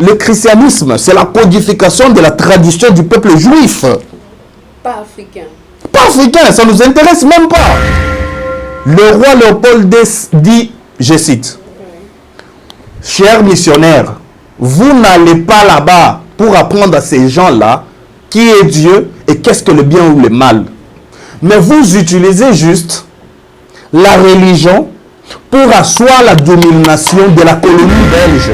le christianisme, c'est la codification de la tradition du peuple juif. Pas africain. Pas africain, ça ne nous intéresse même pas. Le roi Léopold dit, je cite, « Chers missionnaires, vous n'allez pas là-bas pour apprendre à ces gens-là qui est Dieu et qu'est-ce que le bien ou le mal. Mais vous utilisez juste la religion pour asseoir la domination de la colonie belge. »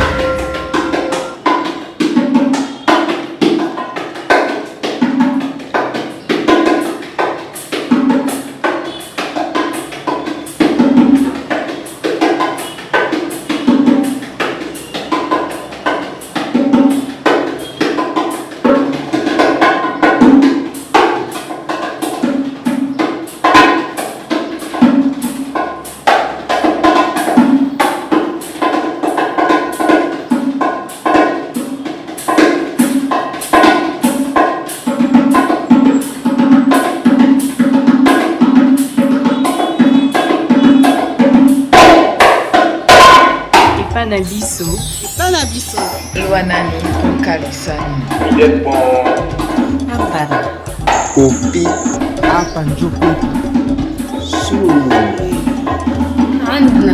Panabiso. Panabiso. Luanani Kalisani. Ampara. Kopi. Apanjoko. Sulu. Andna.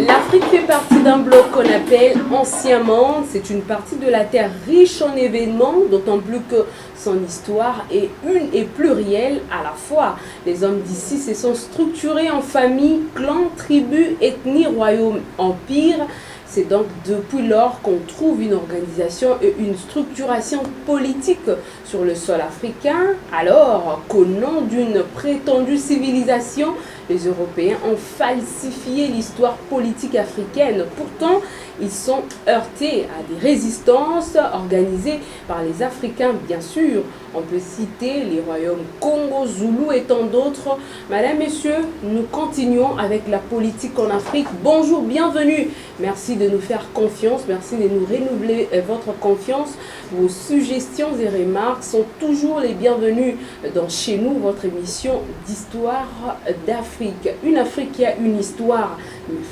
L'Afrique fait partie d'un bloc qu'on appelle Ancien Monde. C'est une partie de la Terre riche en événements, d'autant plus que son histoire est une et plurielle à la fois. Les hommes d'ici se sont structurés en familles, clans, tribus, ethnies, royaumes, empires. C'est donc depuis lors qu'on trouve une organisation et une structuration politique sur le sol africain, alors qu'au nom d'une prétendue civilisation, les Européens ont falsifié l'histoire politique africaine. Pourtant, ils sont heurtés à des résistances organisées par les Africains, bien sûr. On peut citer les royaumes Congo, Zoulou et tant d'autres. Madame, Messieurs, nous continuons avec la politique en Afrique. Bonjour, bienvenue. Merci de nous faire confiance. Merci de nous renouveler votre confiance. Vos suggestions et remarques sont toujours les bienvenues dans Chez nous, votre émission d'histoire d'Afrique. Une Afrique qui a une histoire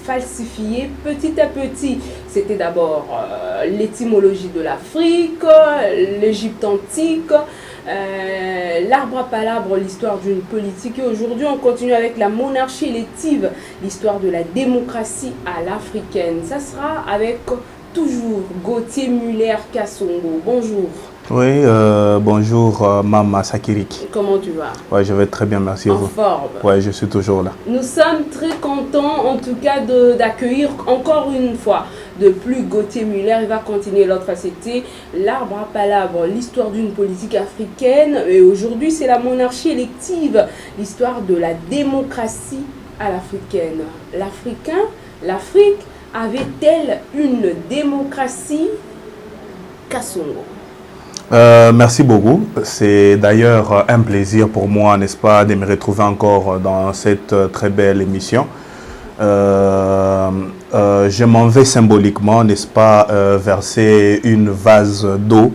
falsifiée petit à petit. C'était d'abord l'étymologie de l'Afrique, l'Égypte antique, l'arbre à palabre, l'histoire d'une politique. Et aujourd'hui, on continue avec la monarchie élective, l'histoire de la démocratie à l'africaine. Ça sera avec toujours Gauthier Muller-Kassongo. Bonjour. Oui, bonjour Mama Sakirik. Comment tu vas? Ouais, je vais très bien, merci à vous. En forme. Ouais, je suis toujours là. Nous sommes très contents en tout cas d'accueillir encore une fois de plus Gauthier Muller. Il va continuer l'autre facette, l'arbre à palabre, l'histoire d'une politique africaine. Et aujourd'hui, c'est la monarchie élective, l'histoire de la démocratie à l'africaine. L'Afrique avait-elle une démocratie? Kassongo. Merci beaucoup. C'est d'ailleurs un plaisir pour moi, n'est-ce pas, de me retrouver encore dans cette très belle émission. Je m'en vais symboliquement, n'est-ce pas, verser une vase d'eau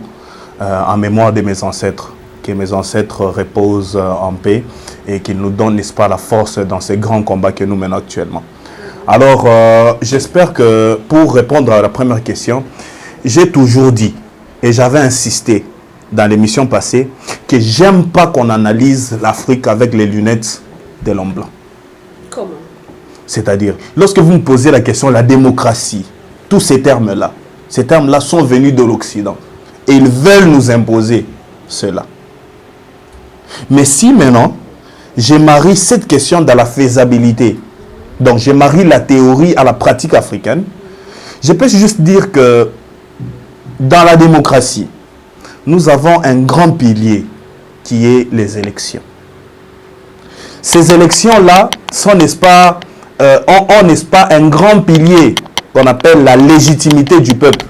en mémoire de mes ancêtres. Que mes ancêtres reposent en paix et qu'ils nous donnent, n'est-ce pas, la force dans ces grands combats que nous menons actuellement. Alors, j'espère que pour répondre à la première question, j'ai toujours dit, et j'avais insisté dans l'émission passée, que j'aime pas qu'on analyse l'Afrique avec les lunettes de l'homme blanc. Comment? C'est-à-dire, lorsque vous me posez la question, la démocratie, tous ces termes-là sont venus de l'Occident. Et ils veulent nous imposer cela. Mais si maintenant, je marie cette question dans la faisabilité, donc je marie la théorie à la pratique africaine, je peux juste dire que dans la démocratie, nous avons un grand pilier qui est les élections. Ces élections-là sont, n'est-ce pas, n'est-ce pas, un grand pilier qu'on appelle la légitimité du peuple.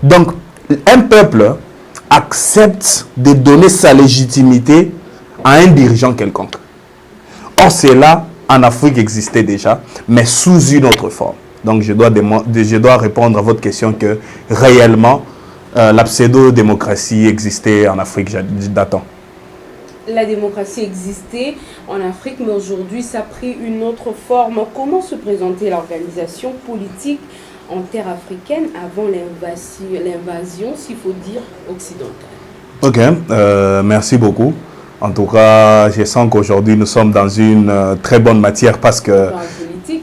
Donc, un peuple accepte de donner sa légitimité à un dirigeant quelconque. Or, cela, en Afrique, existait déjà, mais sous une autre forme. Donc, je dois répondre à votre question que réellement, la pseudo-démocratie existait en Afrique datant. La démocratie existait en Afrique, mais aujourd'hui, ça a pris une autre forme. Comment se présentait l'organisation politique en terre africaine avant l'invasion, s'il faut dire, occidentale? Ok, merci beaucoup. En tout cas, je sens qu'aujourd'hui, nous sommes dans une très bonne matière parce que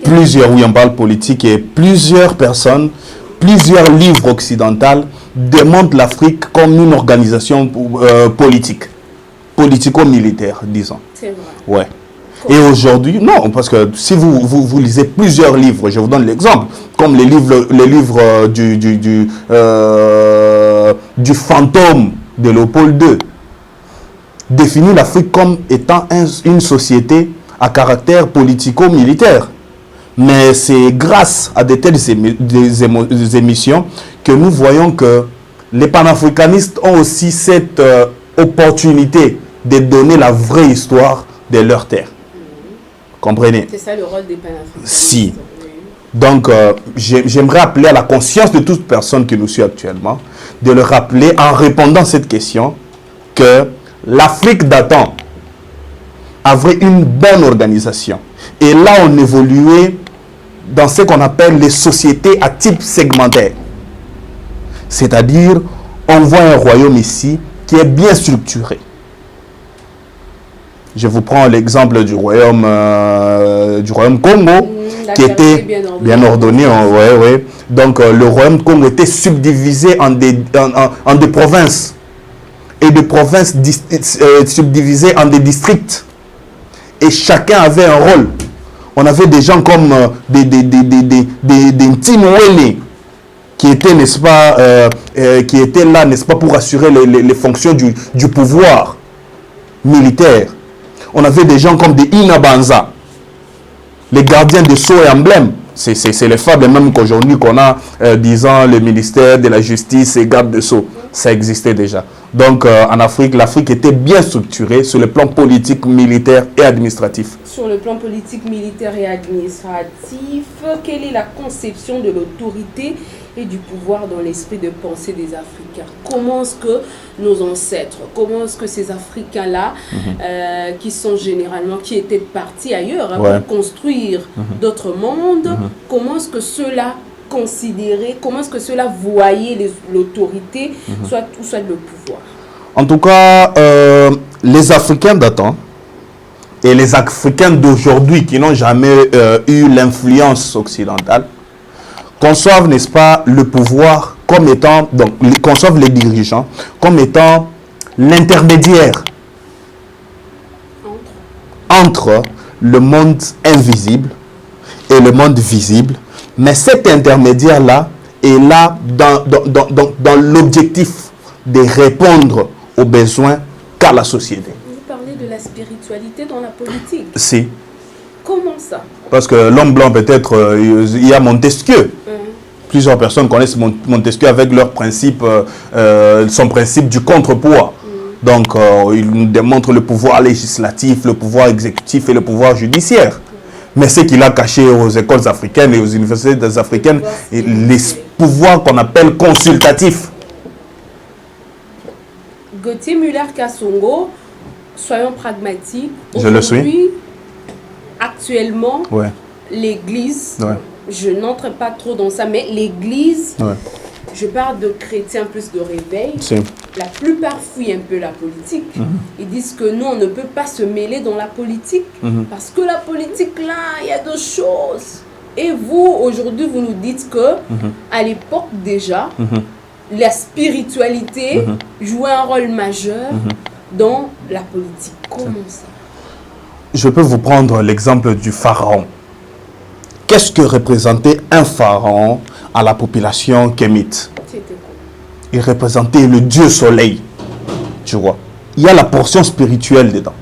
oui, on parle politique et plusieurs personnes, plusieurs livres occidentaux démontrent l'Afrique comme une organisation politique. Politico-militaire, disons. C'est vrai. Ouais. Et aujourd'hui, non, parce que si vous lisez plusieurs livres, je vous donne l'exemple, comme les livres du fantôme de Léopold II, définit l'Afrique comme étant une société à caractère politico-militaire. Mais c'est grâce à de telles émissions que nous voyons que les panafricanistes ont aussi cette opportunité de donner la vraie histoire de leur terre. Comprenez? C'est ça le rôle des panafricanistes. Si. Donc, j'aimerais appeler à la conscience de toute personne qui nous suit actuellement, de le rappeler en répondant à cette question, que l'Afrique datant avait une bonne organisation. Et là, on évoluait dans ce qu'on appelle les sociétés à type segmentaire. C'est-à-dire, on voit un royaume ici qui est bien structuré. Je vous prends l'exemple du royaume Congo, qui était bien ordonné. Ouais. Donc, le royaume Congo était subdivisé en des provinces. Et des provinces subdivisées en des districts. Et chacun avait un rôle. On avait des gens comme des Ntinouélé qui étaient, n'est-ce pas, qui étaient là, n'est-ce pas, pour assurer les fonctions du pouvoir militaire. On avait des gens comme des Inabanza, les gardiens de sceaux et emblèmes. C'est les fables même qu'aujourd'hui qu'on a, disant le ministère de la Justice et garde de sceaux. Ça existait déjà. Donc en Afrique, l'Afrique était bien structurée sur le plan politique, militaire et administratif. Sur le plan politique, militaire et administratif, quelle est la conception de l'autorité et du pouvoir dans l'esprit de pensée des Africains? Comment est-ce que nos ancêtres, comment est-ce que ces Africains-là, qui sont généralement, qui étaient partis ailleurs pour construire d'autres mondes, comment est-ce que ceux-là considéraient, comment est-ce que ceux-là voyaient l'autorité, soit le pouvoir? En tout cas, les Africains datant et les Africains d'aujourd'hui qui n'ont jamais eu l'influence occidentale conçoivent, n'est-ce pas, le pouvoir comme étant, donc, conçoivent les dirigeants comme étant l'intermédiaire entre le monde invisible et le monde visible. Mais cet intermédiaire-là est là dans l'objectif de répondre aux besoins qu'a la société. Vous parlez de la spiritualité dans la politique? Si. Comment ça? Parce que l'homme blanc, peut-être, il y a Montesquieu. Plusieurs personnes connaissent Montesquieu avec leur principe, son principe du contrepoids. Donc, il nous démontre le pouvoir législatif, le pouvoir exécutif et le pouvoir judiciaire. Mais ce qu'il a caché aux écoles africaines et aux universités africaines, les pouvoirs qu'on appelle consultatifs. Gauthier Muller-Kassongo, soyons pragmatiques. Je le suis. Actuellement, l'Église, je n'entre pas trop dans ça, mais l'Église, je parle de chrétiens plus de réveil, la plupart fuient un peu la politique. Ils disent que nous, on ne peut pas se mêler dans la politique, parce que la politique, là, il y a d'autres choses. Et vous, aujourd'hui, vous nous dites que à l'époque déjà, la spiritualité jouait un rôle majeur dans la politique. Comment ça? Je peux vous prendre l'exemple du pharaon. Qu'est-ce que représentait un pharaon à la population kémite? Il représentait le dieu soleil. Tu vois, il y a la portion spirituelle dedans.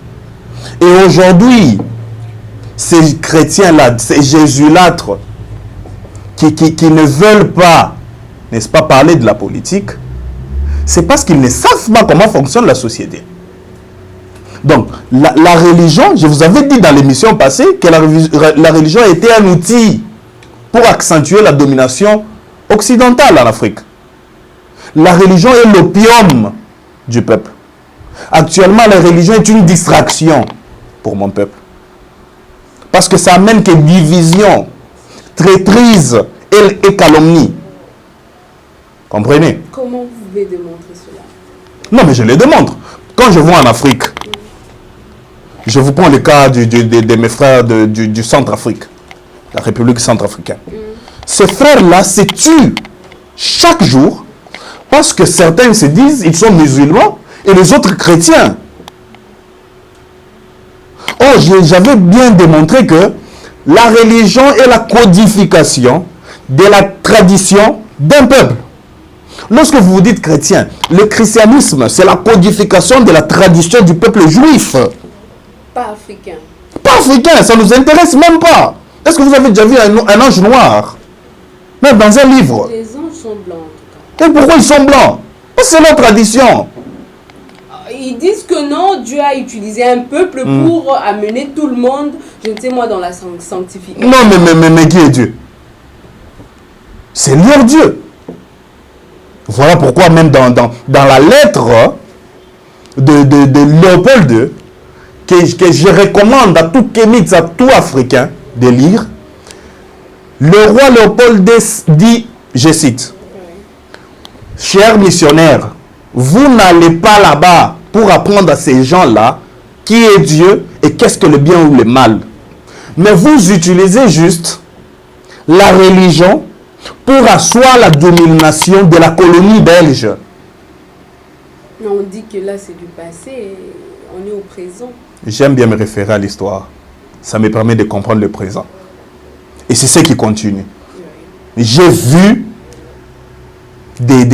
Et aujourd'hui, ces chrétiens-là, ces jésulâtres qui ne veulent pas, n'est-ce pas, parler de la politique, c'est parce qu'ils ne savent pas comment fonctionne la société. Donc, la religion, je vous avais dit dans l'émission passée que la religion était un outil pour accentuer la domination occidentale en Afrique. La religion est l'opium du peuple. Actuellement, la religion est une distraction pour mon peuple. Parce que ça amène que division, traîtrise et calomnie. Comprenez? Comment vous pouvez démontrer cela? Non, mais je le démontre. Quand je vais en Afrique, je vous prends le cas de mes frères du Centrafrique, la République centrafricaine. Ces frères-là se tuent chaque jour parce que certains se disent ils sont musulmans et les autres chrétiens. Oh, j'avais bien démontré que la religion est la codification de la tradition d'un peuple. Lorsque vous vous dites chrétien, le christianisme, c'est la codification de la tradition du peuple juif. Pas africain. Pas africain, ça ne nous intéresse même pas. Est-ce que vous avez déjà vu un ange noir? Même dans un livre. Les anges sont blancs en tout cas. Et pourquoi ils sont blancs? Parce que c'est leur tradition. Ils disent que non, Dieu a utilisé un peuple pour amener tout le monde, je ne sais moi, dans la sanctification. Non, mais qui est Dieu? C'est leur Dieu. Voilà pourquoi même dans la lettre de Léopold II, que je recommande à tout Kémite, à tout Africain de lire, le roi Léopold II dit, je cite, « Chers missionnaires, vous n'allez pas là-bas pour apprendre à ces gens-là qui est Dieu et qu'est-ce que le bien ou le mal. Mais vous utilisez juste la religion pour asseoir la domination de la colonie belge. » On dit que là c'est du passé, on est au présent. J'aime bien me référer à l'histoire. Ça me permet de comprendre le présent. Et c'est ce qui continue. J'ai vu des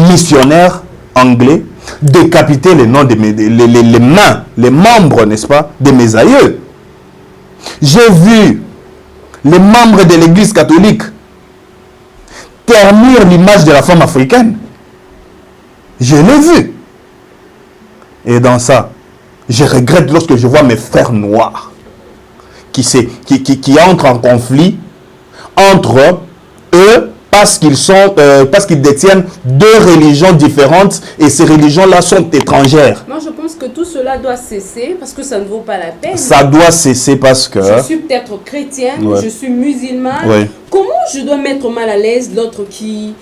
missionnaires anglais décapiter les noms les membres, n'est-ce pas, de mes aïeux. J'ai vu les membres de l'église catholique ternir l'image de la femme africaine. Je l'ai vu. Et dans ça, je regrette lorsque je vois mes frères noirs qui entrent en conflit entre eux parce qu'ils détiennent deux religions différentes et ces religions-là sont étrangères. Moi, je pense que tout cela doit cesser parce que ça ne vaut pas la peine. Ça doit cesser parce que... Je suis peut-être chrétienne, je suis musulmane. Ouais. Comment je dois mettre mal à l'aise l'autre qui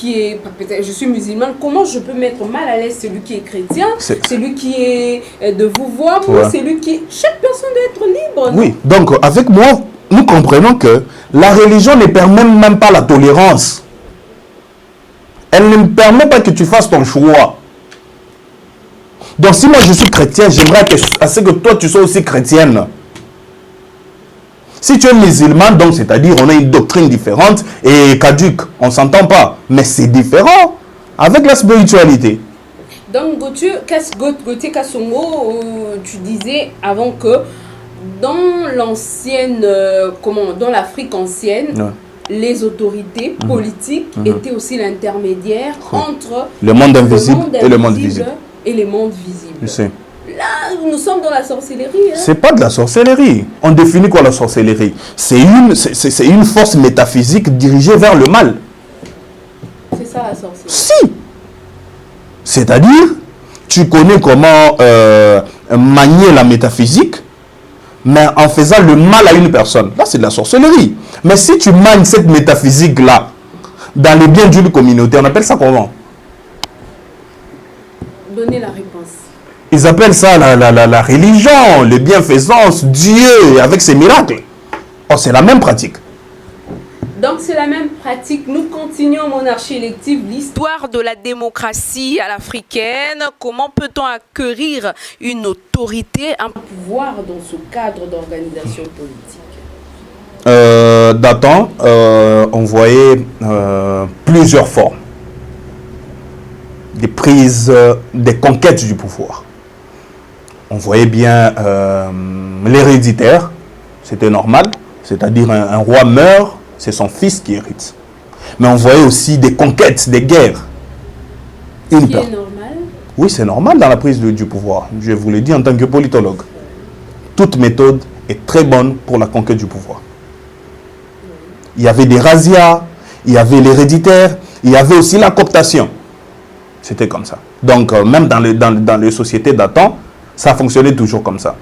est... Peut-être je suis musulmane. Comment je peux mettre mal à l'aise celui qui est chrétien, celui qui est de vous voir, celui qui... Chaque personne doit être libre. Non? Oui, donc avec moi, nous comprenons que la religion ne permet même pas la tolérance. Elle ne permet pas que tu fasses ton choix. Donc si moi je suis chrétien, j'aimerais que toi tu sois aussi chrétienne. Si tu es musulman, donc c'est-à-dire on a une doctrine différente et caduque, on ne s'entend pas. Mais c'est différent avec la spiritualité. Donc Gauthier Kassongo, tu disais avant que dans l'ancienne, dans l'Afrique ancienne, les autorités politiques étaient aussi l'intermédiaire entre le monde invisible et le monde visible. Tu sais. Là, nous sommes dans la sorcellerie. Hein? C'est pas de la sorcellerie. On définit quoi la sorcellerie? C'est une force métaphysique dirigée vers le mal. C'est ça la sorcellerie. Si. C'est-à-dire, tu connais comment manier la métaphysique, mais en faisant le mal à une personne. Là, c'est de la sorcellerie. Mais si tu manies cette métaphysique-là dans les biens d'une communauté, on appelle ça comment? Donnez la réponse. Ils appellent ça la religion, les bienfaisances, Dieu avec ses miracles. Oh, c'est la même pratique. Donc c'est la même pratique. Nous continuons monarchie élective, l'histoire de la démocratie à l'africaine. Comment peut-on acquérir une autorité, un pouvoir dans ce cadre d'organisation politique? Datant, on voyait plusieurs formes. Des prises, des conquêtes du pouvoir. On voyait bien l'héréditaire, c'était normal, c'est-à-dire un roi meurt, c'est son fils qui hérite. Mais on voyait aussi des conquêtes, des guerres. Ce qui est normal? Oui, c'est normal dans la prise du pouvoir. Je vous l'ai dit en tant que politologue. Toute méthode est très bonne pour la conquête du pouvoir. Il y avait des razzias, il y avait l'héréditaire, il y avait aussi la cooptation. C'était comme ça. Donc, même dans les sociétés d'antan, ça fonctionnait toujours comme ça.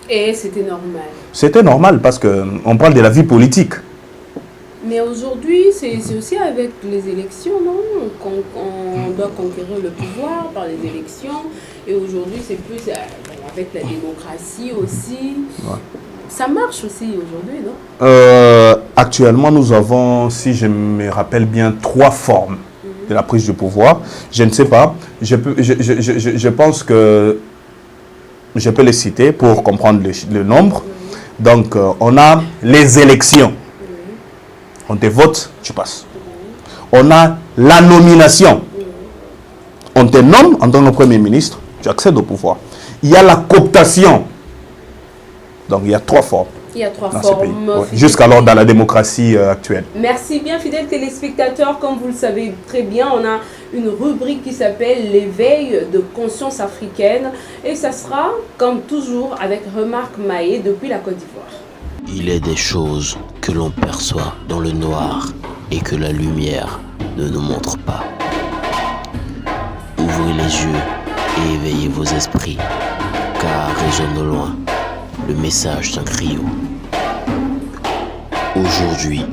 Et c'était normal. C'était normal parce qu'on parle de la vie politique. Mais aujourd'hui, c'est aussi avec les élections, non? On doit conquérir le pouvoir par les élections. Et aujourd'hui, c'est plus avec la démocratie aussi. Ouais. Ça marche aussi aujourd'hui, non? Actuellement, nous avons, si je me rappelle bien, 3 formes de la prise du pouvoir. Je ne sais pas. Je pense que je peux les citer pour comprendre le nombre. Donc, on a les élections. On te vote, tu passes. On a la nomination. On te nomme en tant que Premier ministre, tu accèdes au pouvoir. Il y a la cooptation. Donc, il y a 3 formes. Il y a 3 dans ce pays. formes. Jusqu'alors dans la démocratie actuelle. Merci bien, fidèles téléspectateurs. Comme vous le savez très bien, on a une rubrique qui s'appelle l'éveil de conscience africaine. Et ça sera, comme toujours, avec Remarque Maé depuis la Côte d'Ivoire. Il est des choses que l'on perçoit dans le noir et que la lumière ne nous montre pas. Ouvrez les yeux et éveillez vos esprits, car résonne au loin le message d'un griot. Aujourd'hui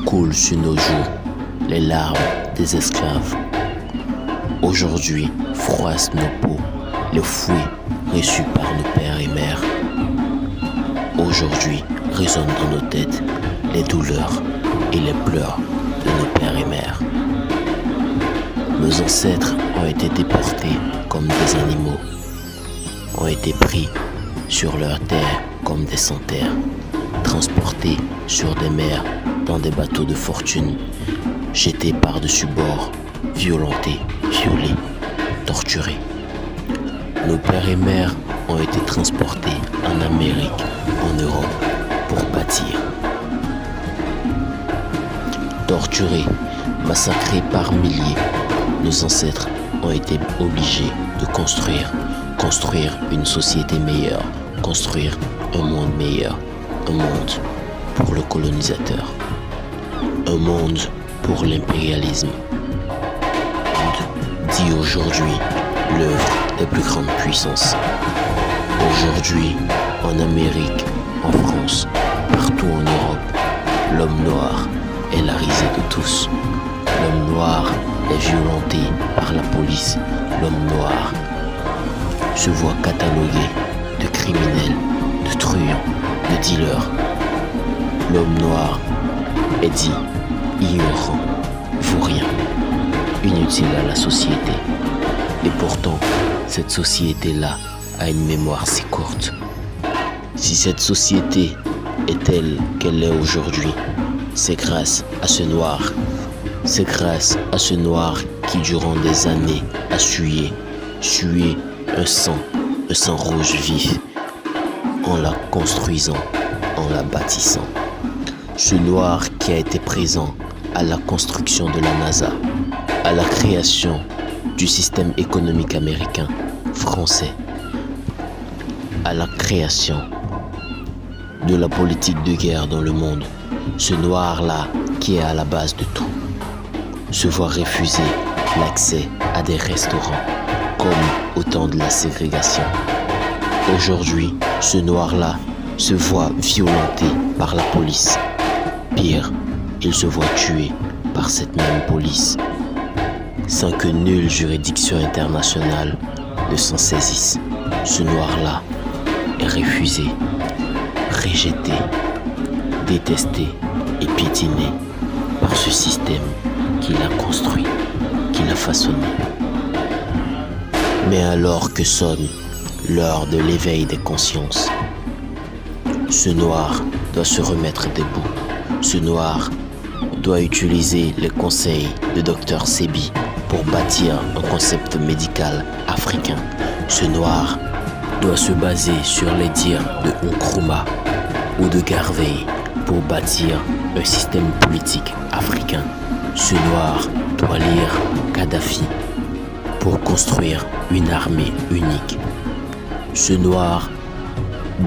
coulent sur nos joues les larmes des esclaves. Aujourd'hui froissent nos peaux les fouets reçus par nos pères et mères. Aujourd'hui résonnent dans nos têtes les douleurs et les pleurs de nos pères et mères. Nos ancêtres ont été déportés comme des animaux, ont été pris sur leurs terres comme des sans-terre, transportés sur des mers dans des bateaux de fortune, jetés par-dessus bord, violentés, violés, torturés. Nos pères et mères ont été transportés en Amérique, en Europe, pour bâtir. Torturés, massacrés par milliers, nos ancêtres ont été obligés de construire une société meilleure, construire un monde meilleur, un monde pour le colonisateur, un monde pour l'impérialisme. Dit aujourd'hui l'œuvre des plus grandes puissances. Aujourd'hui, en Amérique, en France, partout en Europe, l'homme noir est la risée de tous. L'homme noir est violenté par la police. L'homme noir se voit catalogué de criminel, de truand, de dealer. L'homme noir est dit ignorant, vaurien, inutile à la société. Et pourtant, cette société-là a une mémoire si courte. Si cette société est telle qu'elle est aujourd'hui, c'est grâce à ce noir. C'est grâce à ce noir qui, durant des années, a sué un sang rouge vif, en la construisant, en la bâtissant. Ce noir qui a été présent à la construction de la NASA, à la création du système économique américain, français, à la création de la politique de guerre dans le monde. Ce noir-là qui est à la base de tout, se voit refuser l'accès à des restaurants comme au temps de la ségrégation. Aujourd'hui, ce noir-là se voit violenté par la police. Pire, il se voit tué par cette même police, sans que nulle juridiction internationale ne s'en saisisse. Ce noir-là est refusé, rejeté, détesté et piétiné par ce système qu'il a construit, qu'il a façonné. Mais alors que sonne l'heure de l'éveil des consciences, ce noir doit se remettre debout. Ce noir doit utiliser les conseils de Dr Sebi pour bâtir un concept médical africain. Ce noir doit se baser sur les dires de Nkrumah ou de Garvey pour bâtir un système politique africain. Ce noir doit lire Kadhafi pour construire une armée unique. Ce noir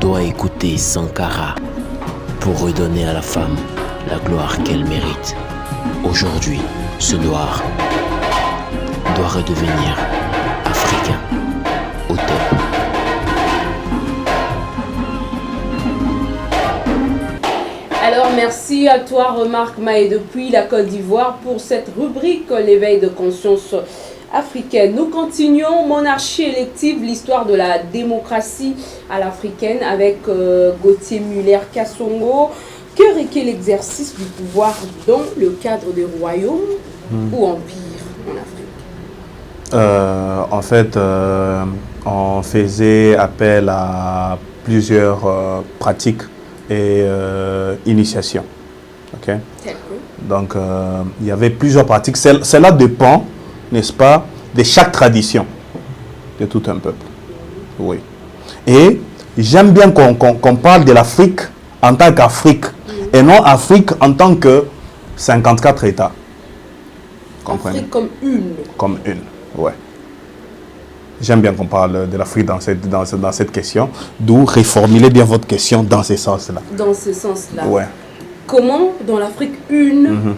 doit écouter Sankara pour redonner à la femme la gloire qu'elle mérite. Aujourd'hui, ce noir doit redevenir africain au top. Alors merci à toi Remarque Maé depuis la Côte d'Ivoire pour cette rubrique l'éveil de conscience africaine. Nous continuons monarchie élective, l'histoire de la démocratie à l'africaine avec Gauthier Muller-Kassongo. Que requiert l'exercice du pouvoir dans le cadre des royaumes ou empires en Afrique? En fait, on faisait appel à plusieurs pratiques et initiations. Okay? Donc, il y avait plusieurs pratiques. Cela dépend, n'est-ce pas, de chaque tradition de tout un peuple. Oui. Et j'aime bien qu'on parle de l'Afrique en tant qu'Afrique et non Afrique en tant que 54 États. Comprenez? Afrique comme une. Comme une, ouais. J'aime bien qu'on parle de l'Afrique dans cette question, d'où reformulez bien votre question dans ce sens-là. Dans ce sens-là. Ouais. Comment, dans l'Afrique une,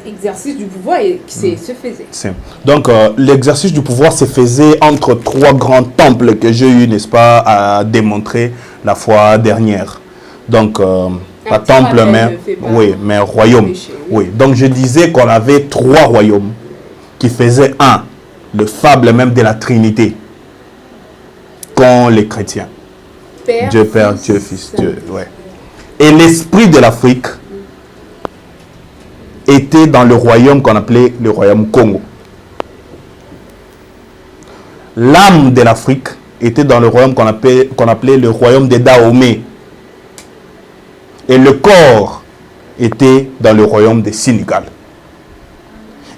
l'exercice du pouvoir se faisait? Donc, l'exercice du pouvoir se faisait entre trois grands temples que j'ai eu, n'est-ce pas, à démontrer la fois dernière. Donc, pas temple, mais royaume. Oui. Donc, je disais qu'on avait trois royaumes qui faisaient un. Le fable même de la Trinité qu'ont les chrétiens. Père, Dieu Père, Dieu Fils, Dieu. Ouais. Et l'esprit de l'Afrique était dans le royaume qu'on appelait le royaume Congo. L'âme de l'Afrique était dans le royaume qu'on appelait le royaume des Dahomey. Et le corps était dans le royaume des Sénégal.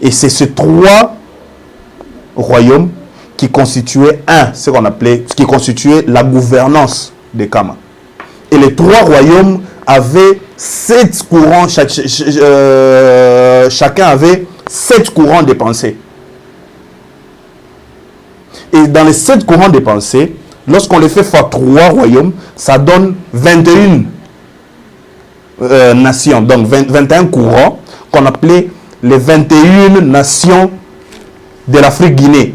Et c'est ces trois royaume qui constituait qui constituait la gouvernance des Kama. Et les trois royaumes avaient 7 courants, chacun avait 7 courants de pensée. Et dans les 7 courants de pensée, lorsqu'on les fait fois 3 royaumes, ça donne 21 nations, donc 21 courants qu'on appelait les 21 nations de l'Afrique-Guinée.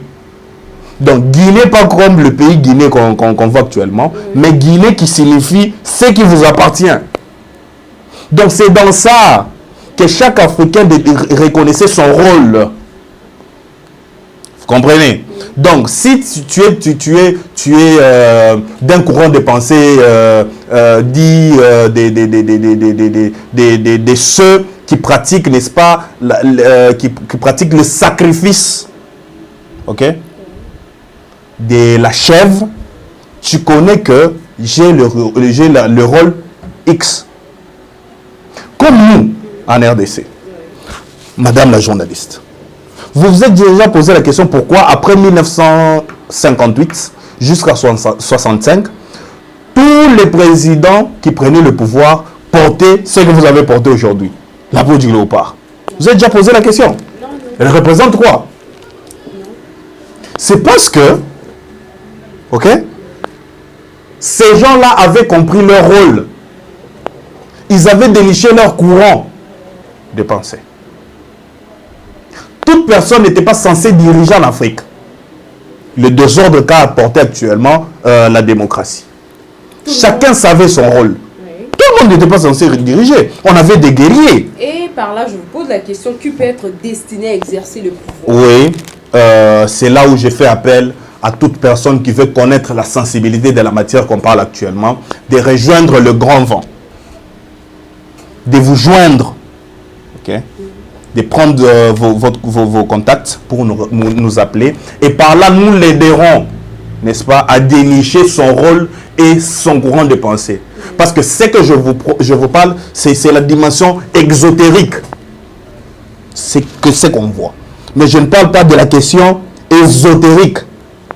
Donc Guinée, pas comme le pays Guinée qu'on voit actuellement, mais Guinée qui signifie ce qui vous appartient. Donc c'est dans ça que chaque Africain reconnaissait son rôle. Vous comprenez? Donc si tu es d'un courant de pensée dit de ceux qui pratiquent, n'est-ce pas, qui pratiquent le sacrifice, ok, de la chèvre, tu connais que j'ai le rôle X. Comme nous, en RDC, madame la journaliste, vous vous êtes déjà posé la question pourquoi, après 1958 jusqu'à 65, tous les présidents qui prenaient le pouvoir portaient ce que vous avez porté aujourd'hui, la peau du léopard. Vous avez déjà posé la question? Elle représente quoi? C'est parce que, ok, ces gens-là avaient compris leur rôle. Ils avaient déniché leur courant de pensée. Toute personne n'était pas censée diriger en Afrique. Le désordre qu'a apporté actuellement la démocratie. Chacun savait son rôle. Oui. Tout le monde n'était pas censé diriger. On avait des guerriers. Et par là, je vous pose la question, qui peut être destiné à exercer le pouvoir? Oui, c'est là où j'ai fait appel à toute personne qui veut connaître la sensibilité de la matière qu'on parle actuellement, de rejoindre le grand vent, de vous joindre, ok, de prendre vos contacts pour nous appeler, et par là nous l'aiderons, n'est-ce pas, à dénicher son rôle et son courant de pensée. Parce que ce que je vous parle, c'est la dimension exotérique, c'est ce qu'on voit. Mais je ne parle pas de la question ésotérique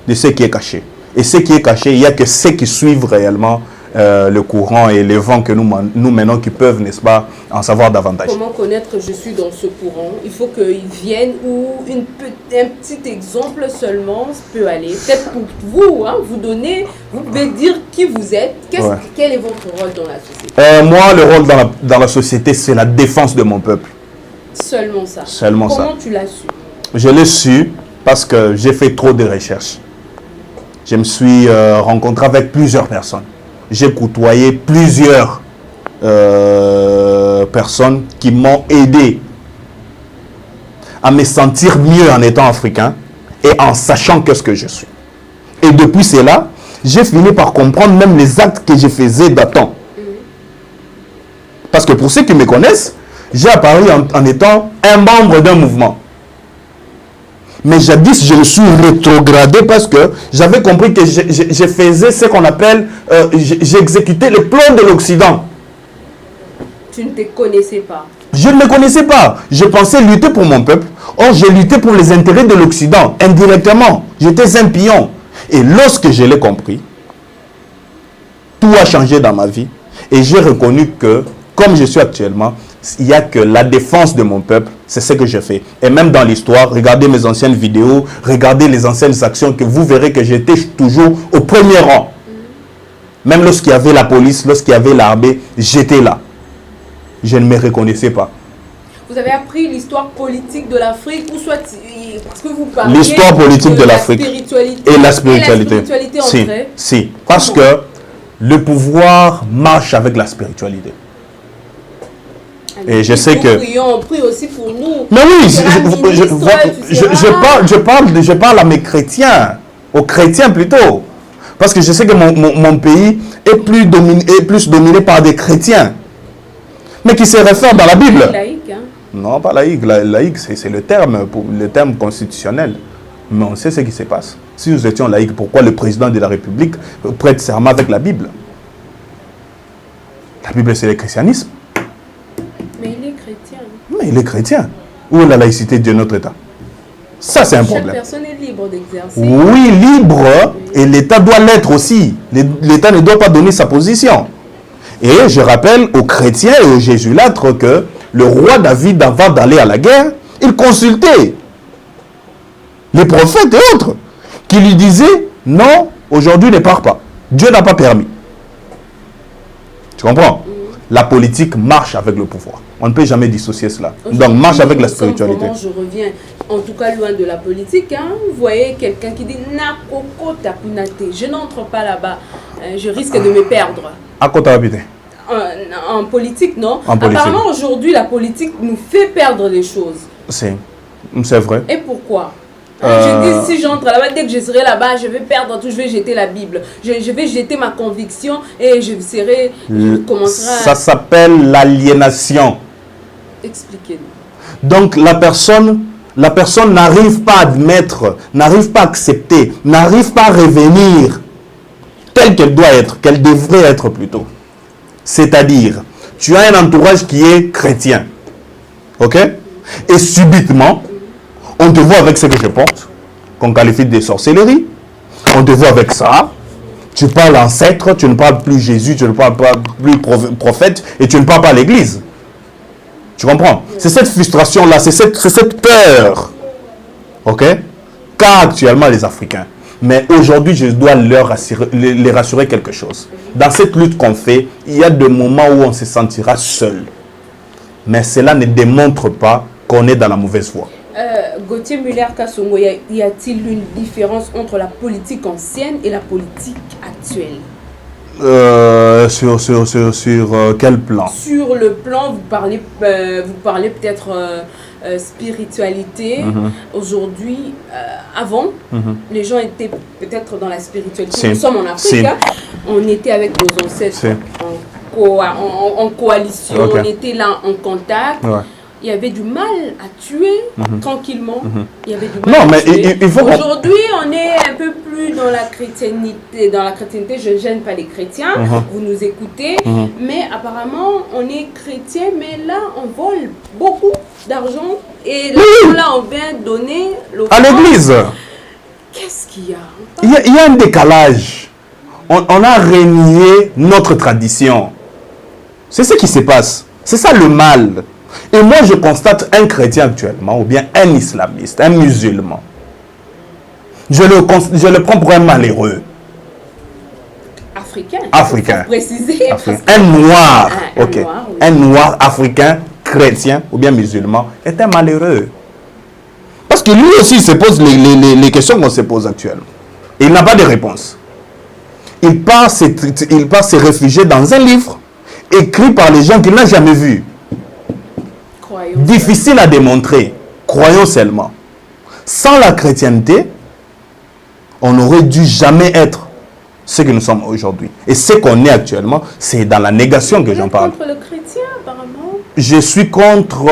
de ce qui est caché. Et ce qui est caché, il n'y a que ceux qui suivent réellement le courant et les vents que nous menons qui peuvent, n'est-ce pas, en savoir davantage. Comment connaître je suis dans ce courant? Il faut qu'ils viennent ou un petit exemple seulement peut aller. Peut-être pour vous, hein, vous pouvez dire qui vous êtes, quel est votre rôle dans la société? Moi, le rôle dans la société, c'est la défense de mon peuple. Seulement ça? Seulement ça. Comment tu l'as su? Je l'ai su parce que j'ai fait trop de recherches. Je me suis rencontré avec plusieurs personnes. J'ai côtoyé plusieurs personnes qui m'ont aidé à me sentir mieux en étant africain et en sachant qu'est-ce que je suis. Et depuis cela, j'ai fini par comprendre même les actes que je faisais d'antan. Parce que pour ceux qui me connaissent, j'ai apparu en étant un membre d'un mouvement. Mais jadis, je me suis rétrogradé parce que j'avais compris que je faisais ce qu'on appelle, j'exécutais le plan de l'Occident. Tu ne te connaissais pas. Je ne me connaissais pas. Je pensais lutter pour mon peuple. Or, j'ai lutté pour les intérêts de l'Occident, indirectement. J'étais un pion. Et lorsque je l'ai compris, tout a changé dans ma vie. Et j'ai reconnu que, comme je suis actuellement, il n'y a que la défense de mon peuple. C'est ce que je fais. Et même dans l'histoire, regardez mes anciennes vidéos, regardez les anciennes actions, que vous verrez que j'étais toujours au premier rang. Même lorsqu'il y avait la police, lorsqu'il y avait l'armée, j'étais là. Je ne me reconnaissais pas. Vous avez appris l'histoire politique de l'Afrique ou soit parce que vous parlez l'histoire politique de l'Afrique et la spiritualité. Si. Parce que le pouvoir marche avec la spiritualité. Et je sais que... On prie aussi pour nous. Mais oui, je parle à mes chrétiens, aux chrétiens plutôt. Parce que je sais que mon pays est plus dominé par des chrétiens. Mais qui se réfèrent dans la Bible. Laïque, hein? Non, pas laïque. Laïque, c'est le terme constitutionnel. Mais on sait ce qui se passe. Si nous étions laïcs, pourquoi le président de la République prête serment avec la Bible? La Bible, c'est le christianisme. Mais il est chrétien. Mais il est chrétien. Où est la laïcité de notre État? Ça, c'est un problème. Chaque personne est libre d'exercer. Oui, libre. Et l'État doit l'être aussi. L'État ne doit pas donner sa position. Et je rappelle aux chrétiens et aux jésulâtres que le roi David, avant d'aller à la guerre, il consultait les prophètes et autres qui lui disaient « Non, aujourd'hui ne pars pas. Dieu n'a pas permis. » Tu comprends? La politique marche avec le pouvoir. On ne peut jamais dissocier cela. Donc, marche avec la spiritualité. Je reviens, en tout cas, loin de la politique. Hein. Vous voyez quelqu'un qui dit « Nakoko tapunate ». Je n'entre pas là-bas. Je risque de me perdre. À quoi t'as habité? En politique, non. En politique. Apparemment, aujourd'hui, la politique nous fait perdre les choses. C'est vrai. Et pourquoi? Je dis, si j'entre là-bas, dès que je serai là-bas, je vais perdre tout, je vais jeter la Bible. Je vais jeter ma conviction et je commencerai à... Ça s'appelle l'aliénation. Expliquez-nous. Donc, la personne n'arrive pas à admettre, n'arrive pas à accepter, n'arrive pas à revenir telle qu'elle doit être, qu'elle devrait être plutôt. C'est-à-dire, tu as un entourage qui est chrétien. Ok? Et subitement, on te voit avec ce que je porte, qu'on qualifie de sorcellerie. On te voit avec ça. Tu parles ancêtre, tu ne parles plus Jésus, tu ne parles pas plus prophète, et tu ne parles pas l'église. Tu comprends? C'est cette frustration-là, c'est cette peur. Ok? Qu'a actuellement les Africains. Mais aujourd'hui, je dois les rassurer quelque chose. Dans cette lutte qu'on fait, il y a des moments où on se sentira seul. Mais cela ne démontre pas qu'on est dans la mauvaise voie. Gauthier Muller-Kasongo, y a-t-il une différence entre la politique ancienne et la politique actuelle? Sur quel plan? Sur le plan, vous parlez peut-être spiritualité. Aujourd'hui, avant, les gens étaient peut-être dans la spiritualité. Nous sommes en Afrique, hein. On était avec nos ancêtres en coalition, on était là en contact. Ouais. Il y avait du mal à tuer tranquillement. Il y avait du mal à tuer. Aujourd'hui, on est un peu plus dans la chrétienté. Dans la chrétienté, je ne gêne pas les chrétiens. Vous nous écoutez. Mais apparemment, on est chrétien, mais là, on vole beaucoup d'argent. Et là, on vient donner à l'église. Qu'est-ce qu'il y a? Il y a un décalage. On a renié notre tradition. C'est ce qui se passe. C'est ça le mal. Et moi, je constate un chrétien actuellement, ou bien un islamiste, un musulman. Je le prends pour un malheureux. Africain. Préciser. Un noir. Ok. Noir, oui. Un noir africain, chrétien, ou bien musulman, est un malheureux. Parce que lui aussi il se pose les questions qu'on se pose actuellement. Et il n'a pas de réponse. Il part se réfugier dans un livre écrit par les gens qu'il n'a jamais vus. Difficile à démontrer. Croyons seulement. Sans la chrétienté, on n'aurait dû jamais être ce que nous sommes aujourd'hui. Et ce qu'on est actuellement, c'est dans la négation que j'en parle. Contre le chrétien, apparemment. Je suis contre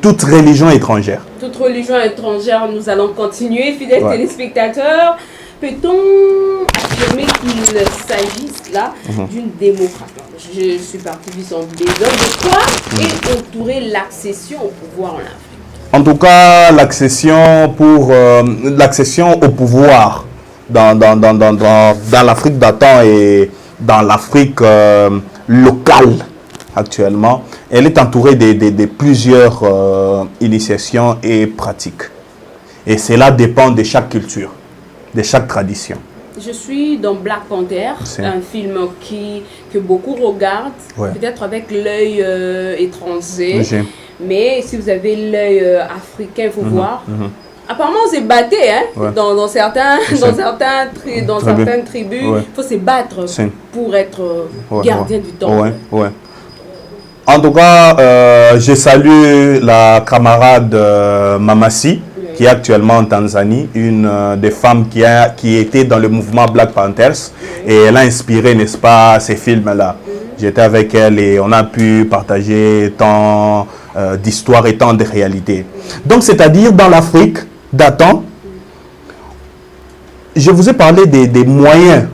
toute religion étrangère. Toute religion étrangère, nous allons continuer. Fidèles téléspectateurs, peut-on affirmer qu'il s'agisse là d'une démocratie? Je suis parti du son des hommes. De quoi est entourée l'accession au pouvoir en Afrique? En tout cas, l'accession au pouvoir dans l'Afrique d'antan et dans l'Afrique locale actuellement, elle est entourée de plusieurs initiations et pratiques. Et cela dépend de chaque culture, de chaque tradition. Je suis dans Black Panther, un film que beaucoup regardent, peut-être avec l'œil étranger. Mais si vous avez l'œil africain, il faut voir. Apparemment, on s'est battu dans certaines tribus. Il faut se battre pour être gardien du temps. En tout cas, je salue la camarade Mamassi, qui est actuellement en Tanzanie, une des femmes qui était dans le mouvement Black Panthers. Et elle a inspiré, n'est-ce pas, ces films-là. J'étais avec elle et on a pu partager tant d'histoires et tant de réalités. Donc, c'est-à-dire dans l'Afrique d'antan, je vous ai parlé des moyens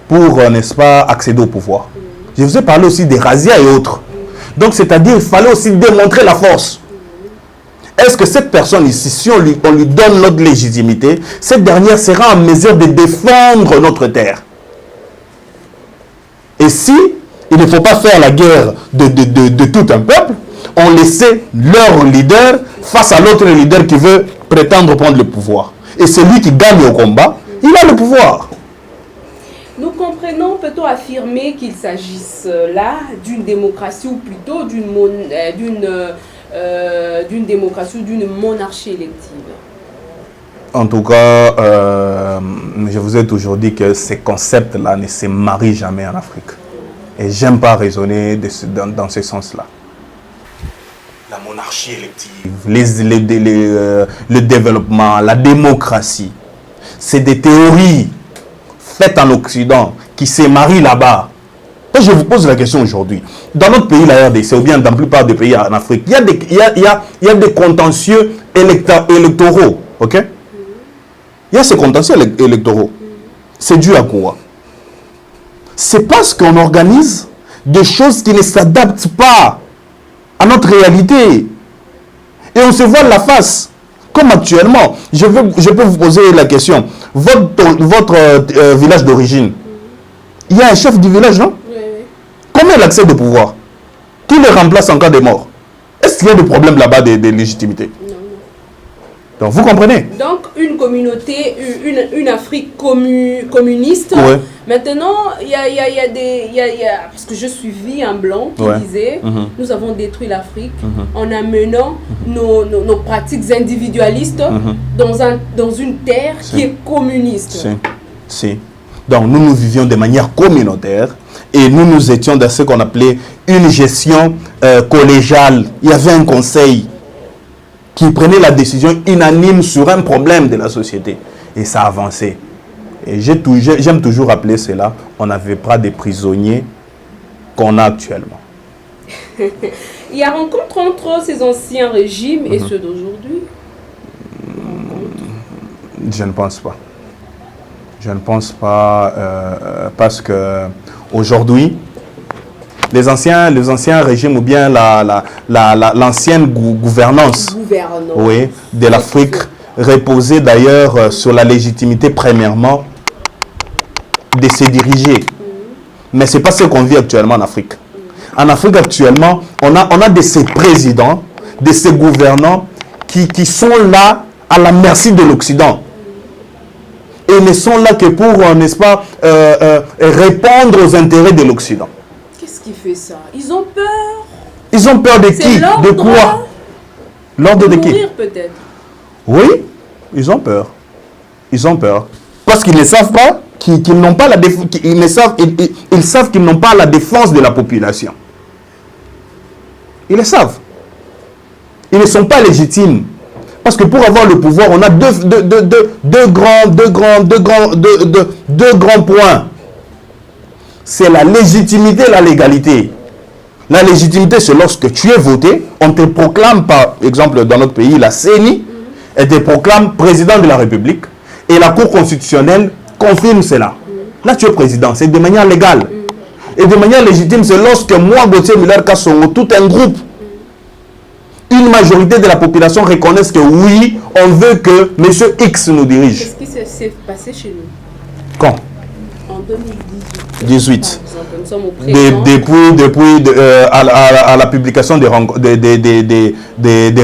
pour, n'est-ce pas, accéder au pouvoir. Je vous ai parlé aussi des razzias et autres. Donc, c'est-à-dire, il fallait aussi démontrer la force. Est-ce que cette personne ici, si on lui donne notre légitimité, cette dernière sera en mesure de défendre notre terre? Et si il ne faut pas faire la guerre de tout un peuple, on laissait leur leader face à l'autre leader qui veut prétendre prendre le pouvoir. Et celui qui gagne au combat, il a le pouvoir. Nous comprenons, peut-on affirmer qu'il s'agisse là d'une démocratie ou plutôt d'une démocratie ou d'une monarchie élective? En tout cas, je vous ai toujours dit que ces concepts-là ne se marient jamais en Afrique. Et j'aime pas raisonner dans ce sens-là. La monarchie élective, le développement, la démocratie, c'est des théories faites en Occident qui se marient là-bas. Et je vous pose la question aujourd'hui. Dans notre pays, la RDC, ou bien dans la plupart des pays en Afrique, il y a des contentieux électoraux. Ok? Il y a ces contentieux électoraux. C'est dû à quoi? C'est parce qu'on organise des choses qui ne s'adaptent pas à notre réalité. Et on se voit la face. Comme actuellement, je peux vous poser la question. Votre village d'origine, il y a un chef du village, non? Comment il accède au pouvoir? Qui le remplace en cas de mort? Est-ce qu'il y a des problèmes là-bas de légitimité? Non. Donc vous comprenez? Donc une communauté, une Afrique communiste. Maintenant, il y a parce que je suivis un blanc qui disait nous avons détruit l'Afrique en amenant nos pratiques individualistes dans une terre qui est communiste. Si. Donc nous vivions de manière communautaire et nous étions dans ce qu'on appelait une gestion collégiale. Il y avait un conseil qui prenait la décision unanime sur un problème de la société. Et ça avançait. Et j'aime toujours rappeler cela. On n'avait pas des prisonniers qu'on a actuellement. Il y a rencontre entre ces anciens régimes et ceux d'aujourd'hui? Je ne pense pas. Je ne pense pas parce que aujourd'hui, les anciens régimes ou bien l'ancienne gouvernance de l'Afrique reposait d'ailleurs sur la légitimité premièrement de se diriger. Mais ce n'est pas ce qu'on vit actuellement en Afrique. En Afrique actuellement, on a de ces présidents, de ces gouvernants qui sont là à la merci de l'Occident. Et ne sont là que pour, n'est-ce pas, répondre aux intérêts de l'Occident. Qu'est-ce qui fait ça? Ils ont peur. Ils ont peur de qui? De quoi? L'ordre de qui? Mourir peut-être. Oui, ils ont peur. Ils ont peur. Parce qu'ils ne savent pas qu'ils n'ont pas la défense. Ils savent qu'ils n'ont pas la défense de la population. Ils le savent. Ils ne sont pas légitimes. Parce que pour avoir le pouvoir, on a deux grands points. C'est la légitimité et la légalité. La légitimité, c'est lorsque tu es voté, on te proclame, par exemple, dans notre pays, la CENI, elle te proclame président de la République, et la Cour constitutionnelle confirme cela. Là, tu es président, c'est de manière légale. Et de manière légitime, c'est lorsque moi, Gauthier Muller-Kassongo, tout un groupe, une majorité de la population reconnaissent que oui, on veut que M. X nous dirige. Qu'est-ce qui s'est passé chez nous? Quand? En 2018. 18. Nous sommes au présent. Depuis à la publication des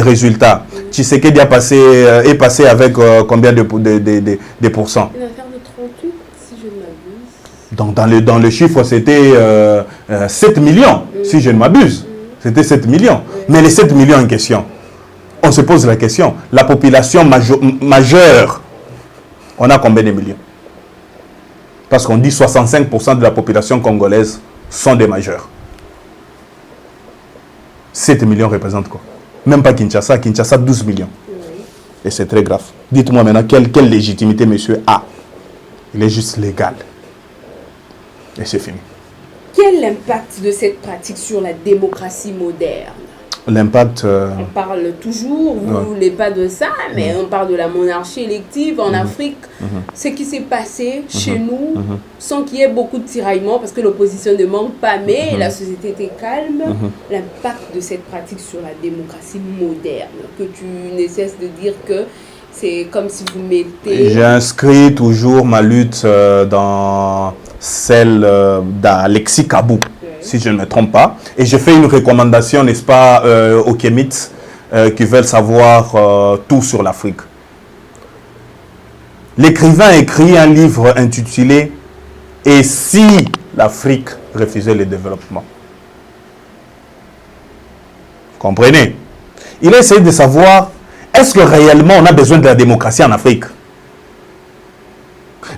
résultats. Tshisekedi est passé avec combien de pourcents? Une affaire de 38, si je ne m'abuse. Donc dans le chiffre, c'était 7 millions, si je ne m'abuse. C'était 7 millions. Mais les 7 millions en question, on se pose la question. La population majeure, on a combien de millions? Parce qu'on dit 65% de la population congolaise sont des majeurs. 7 millions représentent quoi? Même pas Kinshasa. Kinshasa, 12 millions. Et c'est très grave. Dites-moi maintenant, quelle légitimité monsieur a? Il est juste légal. Et c'est fini. Quel est l'impact de cette pratique sur la démocratie moderne? L'impact... On parle toujours, vous ne voulez pas de ça, mais on parle de la monarchie élective en Afrique. Ce qui s'est passé chez nous, sans qu'il y ait beaucoup de tiraillements, parce que l'opposition ne manque pas, mais la société était calme. L'impact de cette pratique sur la démocratie moderne, que tu ne cesses de dire que c'est comme si vous mettez... J'ai inscrit toujours ma lutte dans celle d'Alexis Kabou, si je ne me trompe pas. Et je fais une recommandation, n'est-ce pas, aux Kémites qui veulent savoir tout sur l'Afrique. L'écrivain écrit un livre intitulé « Et si l'Afrique refusait le développement ?» Vous comprenez? Il a essayé de savoir, est-ce que réellement on a besoin de la démocratie en Afrique?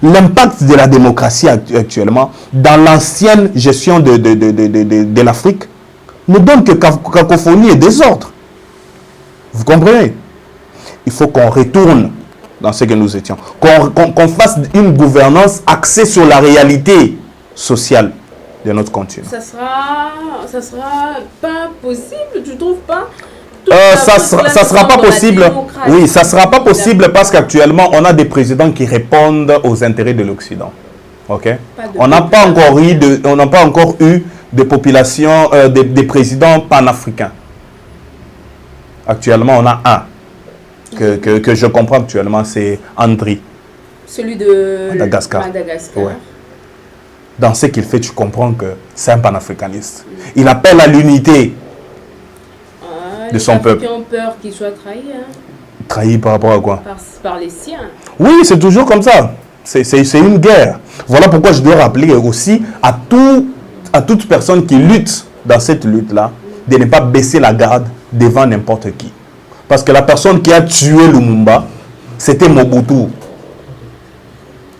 L'impact de la démocratie actuellement dans l'ancienne gestion de l'Afrique ne donne que cacophonie et désordre. Vous comprenez? Il faut qu'on retourne dans ce que nous étions. Qu'on fasse une gouvernance axée sur la réalité sociale de notre continent. Ça sera pas possible, tu trouves pas? Ça sera pas possible. Oui, ça sera pas possible parce qu'actuellement, on a des présidents qui répondent aux intérêts de l'Occident. Ok? On n'a pas encore eu de population, des présidents panafricains. Actuellement, on a un que je comprends actuellement, c'est Andri. Celui de Madagascar. Ouais. Dans ce qu'il fait, tu comprends que c'est un panafricaniste. Il appelle à l'unité de son peuple. Les Africains ont peur qu'il soit trahi. Hein? Trahi par rapport à quoi? Par les siens. Oui, c'est toujours comme ça. C'est une guerre. Voilà pourquoi je dois rappeler aussi à toute personne qui lutte dans cette lutte-là de ne pas baisser la garde devant n'importe qui. Parce que la personne qui a tué Lumumba, c'était Mobutu.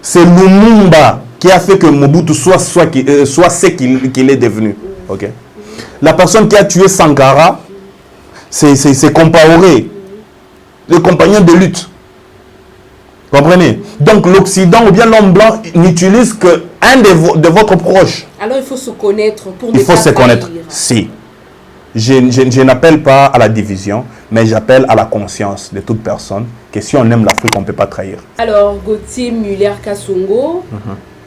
C'est Lumumba qui a fait que Mobutu soit ce qu'il est devenu. Okay? La personne qui a tué Sankara, c'est Compaoré, le compagnon de lutte. Vous comprenez? Donc l'Occident ou bien l'homme blanc n'utilise qu'un de votre proche. Alors il faut se connaître pour ne pas Il faut se connaître. trahir. Si. Je n'appelle pas à la division, mais j'appelle à la conscience de toute personne que si on aime l'Afrique, on ne peut pas trahir. Alors Gauthier Muller-Kassongo,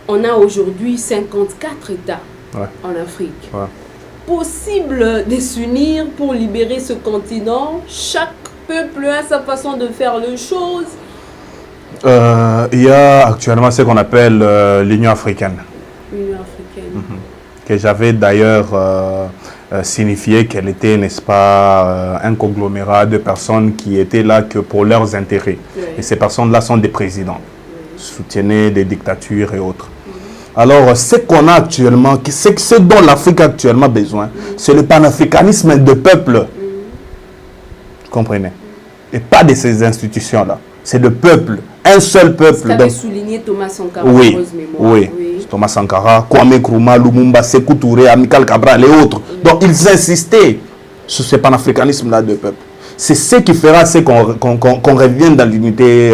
on a aujourd'hui 54 États en Afrique. Ouais. Possible de s'unir pour libérer ce continent? Chaque peuple a sa façon de faire les choses. Il y a actuellement ce qu'on appelle l'Union africaine. L'Union africaine. Que j'avais d'ailleurs signifié qu'elle était, n'est-ce pas, un conglomérat de personnes qui étaient là que pour leurs intérêts. Et ces personnes-là sont des présidents, soutenaient des dictatures et autres. Alors, ce qu'on a actuellement, ce dont l'Afrique a actuellement besoin, c'est le panafricanisme de peuple. Vous comprenez? et pas de ces institutions-là. C'est le peuple, un seul peuple. Ce qu'avait souligné Thomas Sankara, oui, mémoire. oui, Thomas Sankara, Kwame Nkrumah, Lumumba, Sékou Touré, Amical Cabral et autres. Donc ils insistaient sur ce panafricanisme-là de peuple. C'est ce qui fera qu'on revienne dans l'unité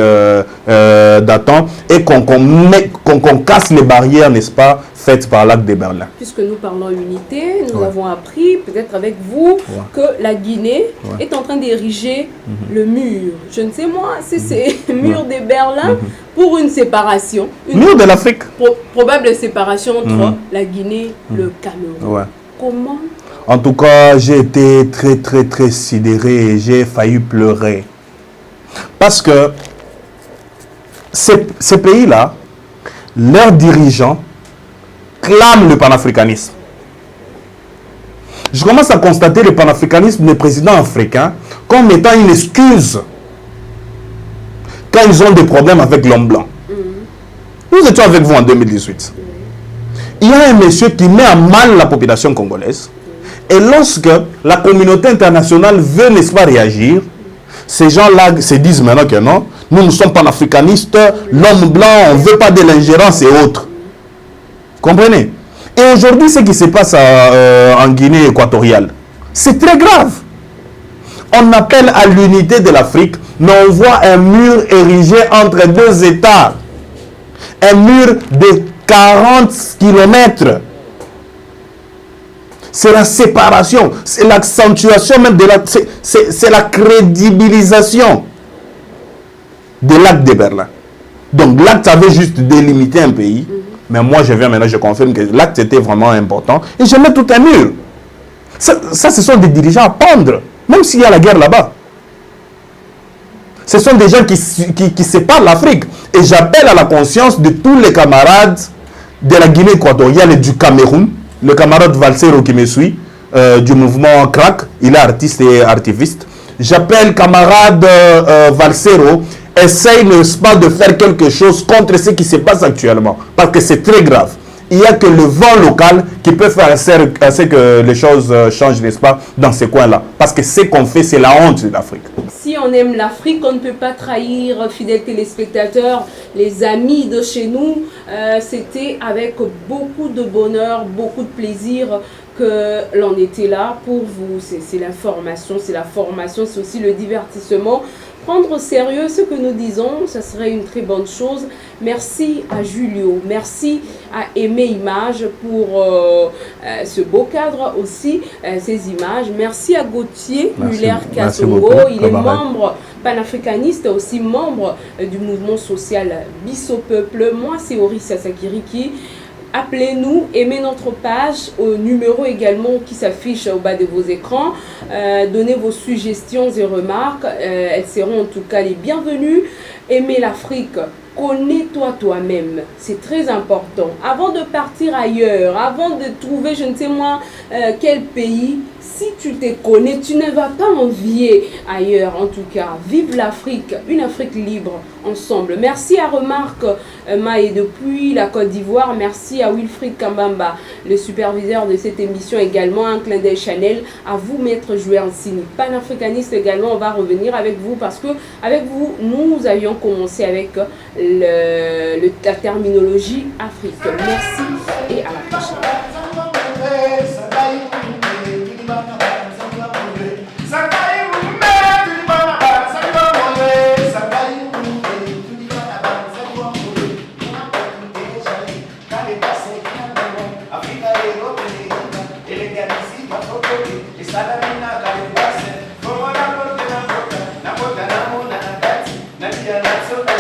datant et qu'on casse les barrières, n'est-ce pas, faites par l'acte de Berlin. Puisque nous parlons unité, nous avons appris, peut-être avec vous, que la Guinée est en train d'ériger le mur. Je ne sais moi, c'est le mur de Berlin pour une séparation. Mur de l'Afrique. Probable séparation entre la Guinée et le Cameroun. Comment? En tout cas, j'ai été très sidéré et j'ai failli pleurer. Parce que ces pays-là, leurs dirigeants clament le panafricanisme. Je commence à constater le panafricanisme des présidents africains comme étant une excuse quand ils ont des problèmes avec l'homme blanc. Nous étions avec vous en 2018. Il y a un monsieur qui met à mal la population congolaise. Et lorsque la communauté internationale veut, n'est-ce pas, réagir, ces gens-là se disent maintenant que non, nous sommes panafricanistes, l'homme blanc, on ne veut pas de l'ingérence et autres. Comprenez? Et aujourd'hui, ce qui se passe en Guinée équatoriale, c'est très grave. On appelle à l'unité de l'Afrique, mais on voit un mur érigé entre deux États. Un mur de 40 kilomètres. C'est la séparation, c'est l'accentuation même de la... C'est la crédibilisation de l'acte de Berlin. Donc l'acte avait juste délimité un pays, mais moi je viens maintenant, je confirme que l'acte était vraiment important, et je mets tout un mur. Ça, ce sont des dirigeants à pendre, même s'il y a la guerre là-bas. Ce sont des gens qui séparent l'Afrique. Et j'appelle à la conscience de tous les camarades de la Guinée équatoriale et du Cameroun, le camarade Valsero qui me suit, du mouvement CRAC, il est artiste et artiviste. J'appelle camarade Valsero, essaye, n'est-ce pas, de faire quelque chose contre ce qui se passe actuellement, parce que c'est très grave. Il n'y a que le vent local qui peut faire à ce que les choses changent, n'est-ce pas, dans ces coins-là. Parce que ce qu'on fait, c'est la honte de l'Afrique. Si on aime l'Afrique, on ne peut pas trahir, fidèles téléspectateurs, les amis de chez nous. C'était avec beaucoup de bonheur, beaucoup de plaisir que l'on était là pour vous. C'est l'information, c'est la formation, c'est aussi le divertissement. Prendre au sérieux ce que nous disons, ça serait une très bonne chose. Merci à Julio, merci à Aimé Images pour ce beau cadre aussi, ces images. Merci à Gauthier Muller-Kasongo, il est membre panafricaniste, aussi membre du mouvement social Bisso Peuple. Moi, c'est Orissa Sakiriki. Appelez-nous, aimez notre page au numéro également qui s'affiche au bas de vos écrans. Donnez vos suggestions et remarques. Elles seront en tout cas les bienvenues. Aimez l'Afrique. Connais-toi toi-même. C'est très important. Avant de partir ailleurs, avant de trouver je ne sais moi quel pays, si tu te connais, tu ne vas pas envier ailleurs. En tout cas, vive l'Afrique, une Afrique libre ensemble. Merci à Remarque Maé depuis la Côte d'Ivoire. Merci à Wilfried Kambamba, le superviseur de cette émission également. Un clin d'œil Chanel. À vous, maître Jouer Ensini. Panafricaniste également, on va revenir avec vous parce que avec vous, nous avions commencé avec la terminologie Afrique. Merci et à la prochaine. So